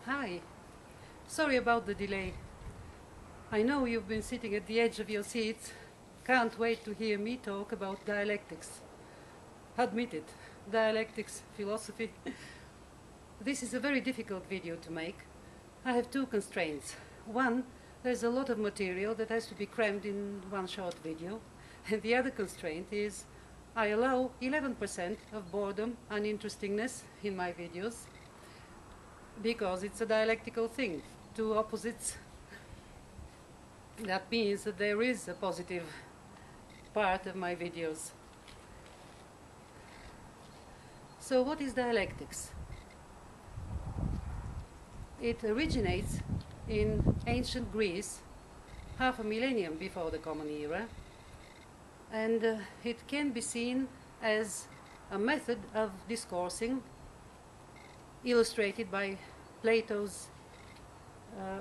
Hi. Sorry about the delay. I know you've been sitting at the edge of your seats. Can't wait to hear me talk about dialectics. Admit it, dialectics, philosophy. This is a very difficult video to make. I have two constraints. One, there's a lot of material that has to be crammed in one short video. And the other constraint is I allow 11% of boredom and uninterestingness in my videos because it's a dialectical thing, two opposites. That means that there is a positive part of my videos. So what is dialectics? It originates in ancient Greece, half a millennium before the Common Era, and it can be seen as a method of discoursing illustrated by Plato's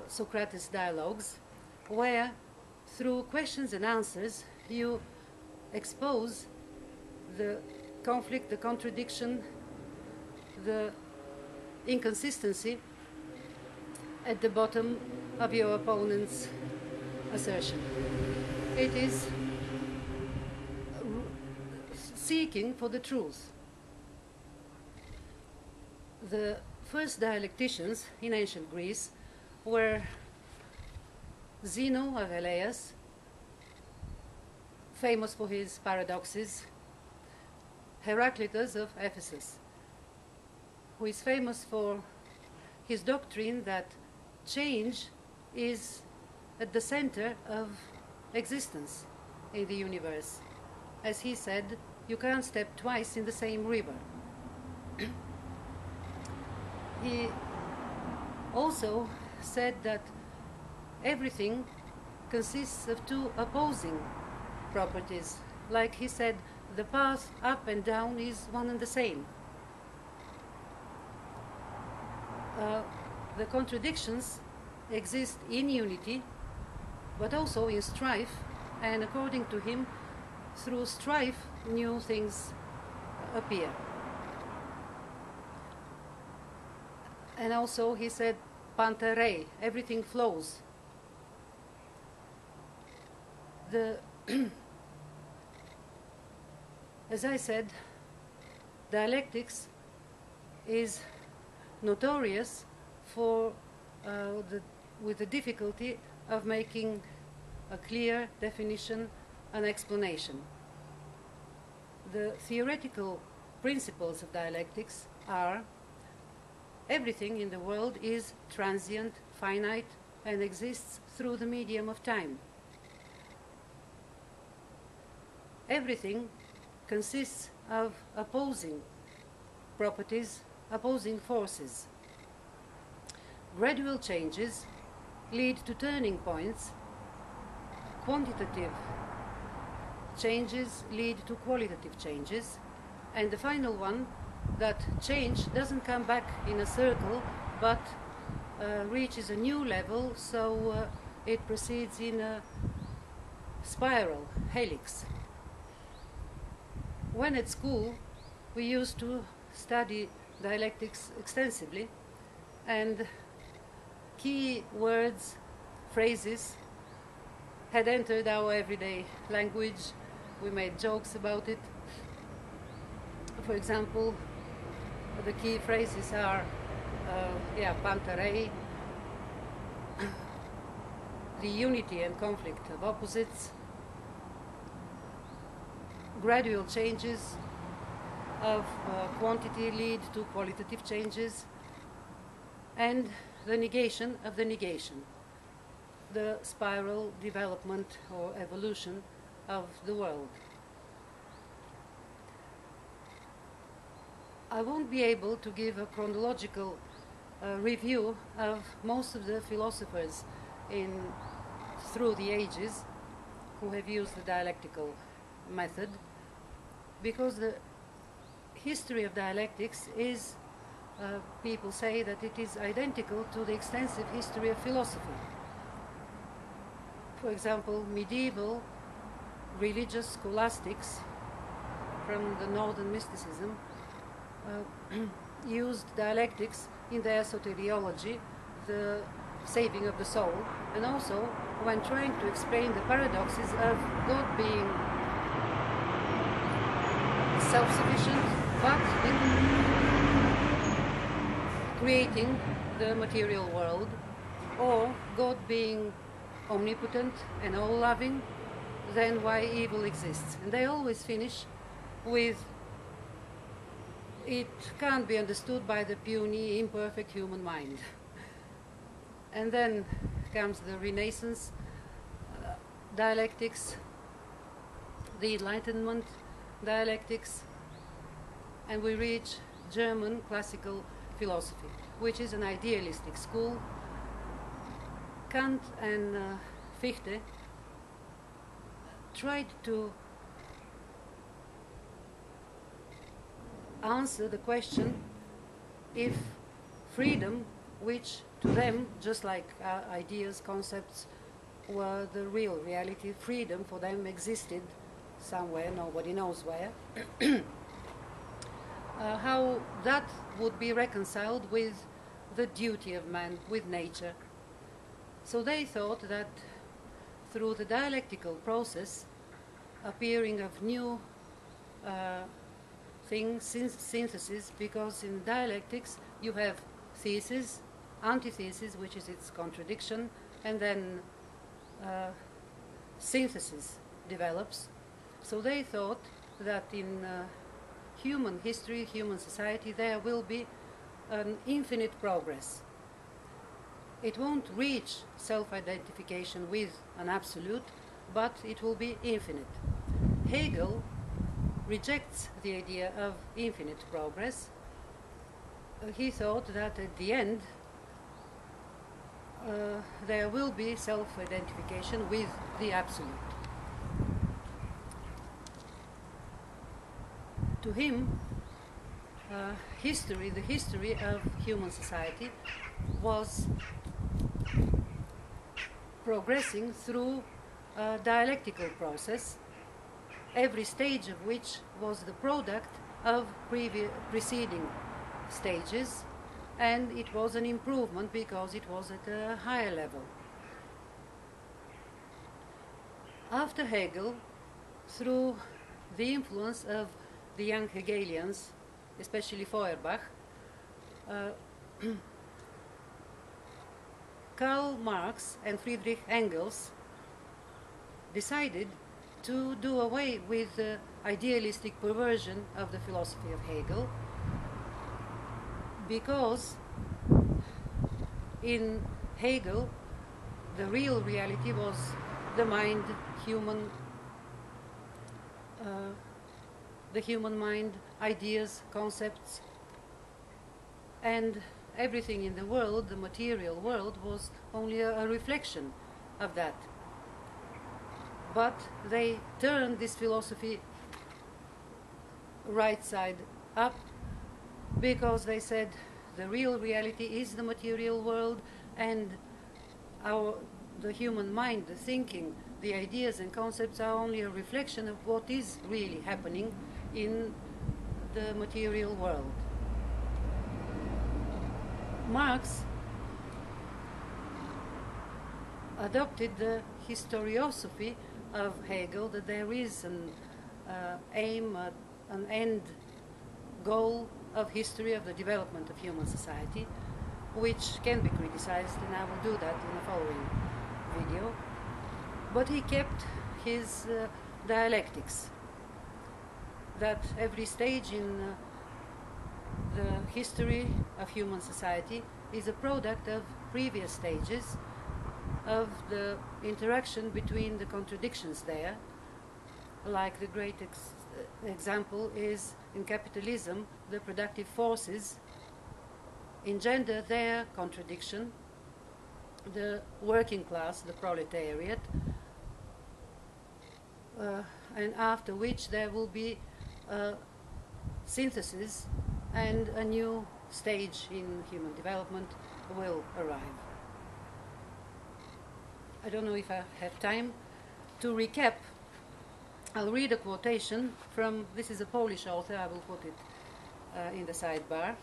Socrates dialogues, where through questions and answers you expose the conflict, the contradiction, the inconsistency at the bottom of your opponent's assertion. It is seeking for the truth. The first dialecticians in ancient Greece were Zeno of Eleusis, famous for his paradoxes, Heraclitus of Ephesus, who is famous for his doctrine that change is at the center of existence in the universe. As he said, you can't step twice in the same river. He also said that everything consists of two opposing properties. Like he said, the path up and down is one and the same. The contradictions exist in unity, but also in strife, and according to him, through strife, new things appear. And also he said, pantarei, everything flows. As I said, dialectics is notorious for with the difficulty of making a clear definition and explanation. The theoretical principles of dialectics are everything in the world is transient, finite, and exists through the medium of time. Everything consists of opposing properties, opposing forces. Gradual changes lead to turning points. Quantitative changes lead to qualitative changes. And the final one, that change doesn't come back in a circle, but reaches a new level, so it proceeds in a spiral, helix. When at school, we used to study dialectics extensively, and key words, phrases had entered our everyday language. We made jokes about it. For example, the key phrases are pantarei, the unity and conflict of opposites, gradual changes of quantity lead to qualitative changes, and the negation of the negation, the spiral development or evolution of the world. I won't be able to give a chronological review of most of the philosophers through the ages who have used the dialectical method, because the history of dialectics is, people say that it is identical to the extensive history of philosophy. For example, medieval religious scholastics from the northern mysticism used dialectics in their soteriology the saving of the soul, and also when trying to explain the paradoxes of God being self-sufficient, but in creating the material world, or God being omnipotent and all-loving, then why evil exists. And they always finish with, it can't be understood by the puny, imperfect human mind. And then comes the Renaissance, dialectics, the Enlightenment, dialectics, and we reach German classical philosophy, which is an idealistic school. Kant and Fichte tried to answer the question if freedom, which to them, just like ideas, concepts, were the real reality, freedom for them existed somewhere, nobody knows where, how that would be reconciled with the duty of man, with nature. So they thought that through the dialectical process, appearing of new things, synthesis, because in dialectics you have thesis, antithesis, which is its contradiction, and then synthesis develops. So they thought that in human history, human society, there will be an infinite progress. It won't reach self-identification with an absolute, but it will be infinite. Hegel rejects the idea of infinite progress. He thought that at the end there will be self-identification with the absolute. To him, the history of human society was progressing through a dialectical process, every stage of which was the product of preceding stages, and it was an improvement because it was at a higher level. After Hegel, through the influence of the young Hegelians, especially Feuerbach, Karl Marx and Friedrich Engels decided to do away with the idealistic perversion of the philosophy of Hegel, because in Hegel the real reality was the mind, the human mind, ideas, concepts, and everything in the world, the material world, was only a reflection of that. But they turned this philosophy right side up, because they said the real reality is the material world, and the human mind, the thinking, the ideas and concepts are only a reflection of what is really happening in the material world. Marx adopted the historiosophy of Hegel, that there is an aim, an end goal of history of the development of human society, which can be criticized, and I will do that in the following video. But he kept his dialectics, that every stage in the history of human society is a product of previous stages, of the interaction between the contradictions there. Like the great example is in capitalism, the productive forces engender their contradiction, the working class, the proletariat, and after which there will be a synthesis and a new stage in human development will arrive. I don't know if I have time to recap. I'll read a quotation from, this is a Polish author, I will put it in the sidebar.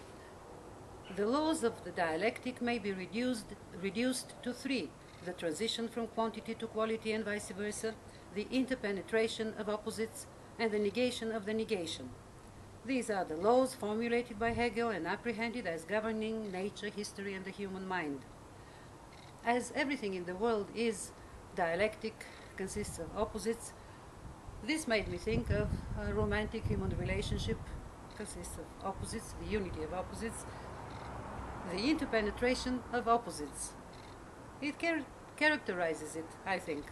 The laws of the dialectic may be reduced to three: the transition from quantity to quality and vice versa, the interpenetration of opposites, and the negation of the negation. These are the laws formulated by Hegel and apprehended as governing nature, history, and the human mind. As everything in the world is dialectic, consists of opposites, this made me think of a romantic human relationship, consists of opposites, the unity of opposites, the interpenetration of opposites. It characterizes it, I think.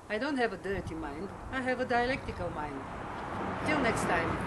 I don't have a dirty mind, I have a dialectical mind. Till next time.